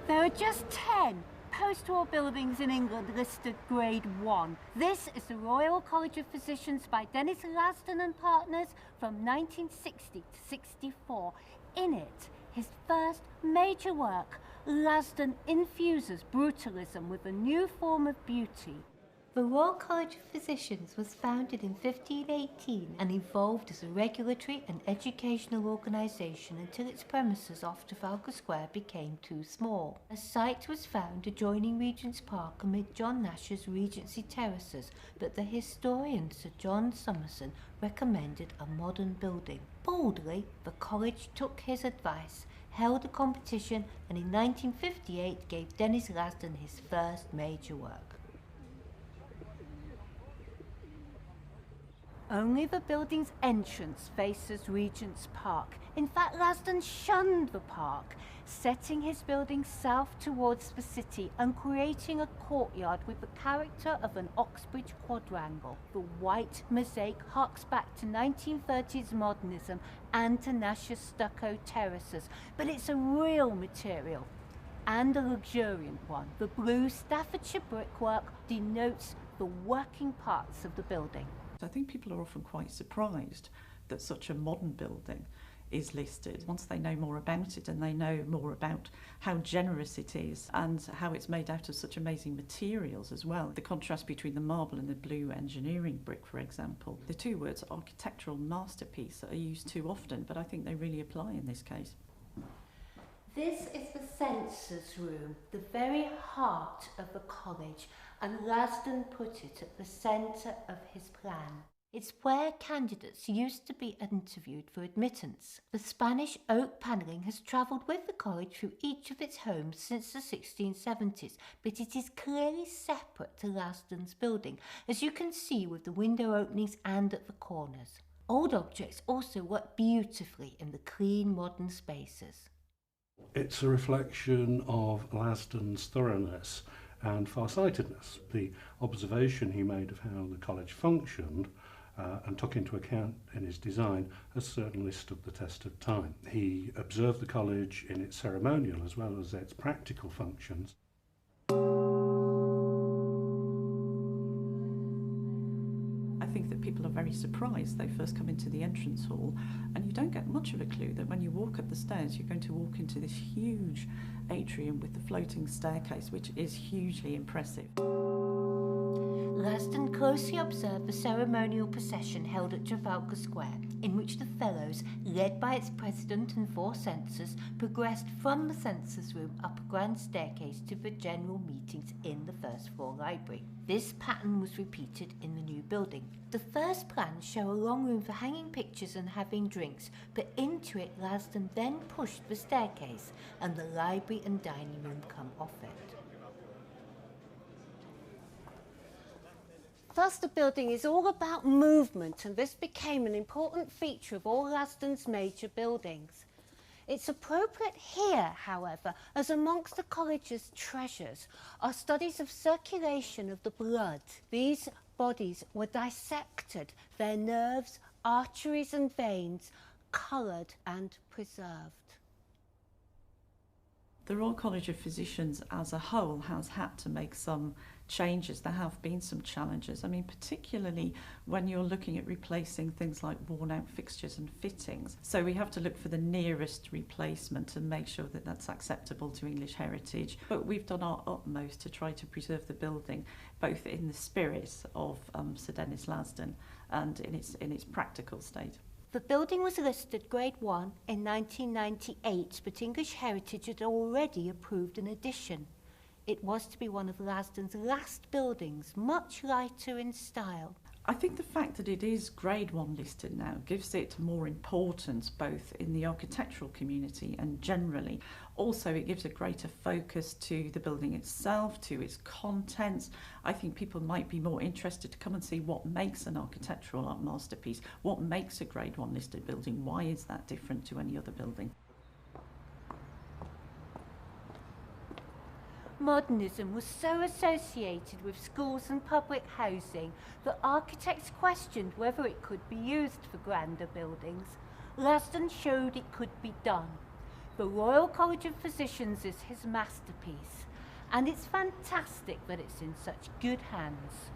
There are just 10 post-war buildings in England listed Grade 1. This is the Royal College of Physicians by Denys Lasdun and Partners from 1960 to 64. In it, his first major work, Lasdun infuses brutalism with a new form of beauty. The Royal College of Physicians was founded in 1518 and evolved as a regulatory and educational organisation until its premises off Trafalgar Square became too small. A site was found adjoining Regent's Park amid John Nash's Regency terraces, but the historian Sir John Summerson recommended a modern building. Boldly, the college took his advice, held a competition, and in 1958 gave Denys Lasdun his first major work. Only the building's entrance faces Regent's Park. In fact, Lasdun shunned the park, setting his building south towards the city and creating a courtyard with the character of an Oxbridge quadrangle. The white mosaic harks back to 1930s modernism and to Nash's stucco terraces, but it's a real material and a luxuriant one. The blue Staffordshire brickwork denotes the working parts of the building. I think people are often quite surprised that such a modern building is listed. Once they know more about it and they know more about how generous it is and how it's made out of such amazing materials as well. The contrast between the marble and the blue engineering brick, for example. The two words architectural masterpiece are used too often, but I think they really apply in this case. This is the census room, the very heart of the college, and Lasdun put it at the centre of his plan. It's where candidates used to be interviewed for admittance. The Spanish oak panelling has travelled with the college through each of its homes since the 1670s, but it is clearly separate to Lasdun's building, as you can see with the window openings and at the corners. Old objects also work beautifully in the clean modern spaces. It's a reflection of Lasdun's thoroughness and farsightedness. The observation he made of how the college functioned and took into account in his design has certainly stood the test of time. He observed the college in its ceremonial as well as its practical functions. I think that people are very surprised. They first come into the entrance hall and you don't get much of a clue that when you walk up the stairs you're going to walk into this huge atrium with the floating staircase, which is hugely impressive. Lasdun closely observed the ceremonial procession held at Trafalgar Square, in which the Fellows, led by its president and 4 censors, progressed from the census room up a grand staircase to the general meetings in the first floor library. This pattern was repeated in the new building. The first plans show a long room for hanging pictures and having drinks, but into it Lasdun then pushed the staircase, and the library and dining room come off it. Thus, the building is all about movement, and this became an important feature of all Lasdun's major buildings. It's appropriate here, however, as amongst the college's treasures are studies of circulation of the blood. These bodies were dissected, their nerves, arteries and veins coloured and preserved. The Royal College of Physicians as a whole has had to make some changes. There have been some challenges. I mean, particularly when you're looking at replacing things like worn out fixtures and fittings. So we have to look for the nearest replacement and make sure that that's acceptable to English heritage. But we've done our utmost to try to preserve the building, both in the spirit of Sir Denys Lasdun and in its practical state. The building was listed Grade 1 in 1998, but English Heritage had already approved an addition. It was to be one of Lasdun's last buildings, much lighter in style. I think the fact that it is Grade 1 listed now gives it more importance both in the architectural community and generally. Also, it gives a greater focus to the building itself, to its contents. I think people might be more interested to come and see what makes an architectural masterpiece, what makes a Grade 1 listed building, why is that different to any other building. Modernism was so associated with schools and public housing that architects questioned whether it could be used for grander buildings. Lasdun showed it could be done. The Royal College of Physicians is his masterpiece, and it's fantastic that it's in such good hands.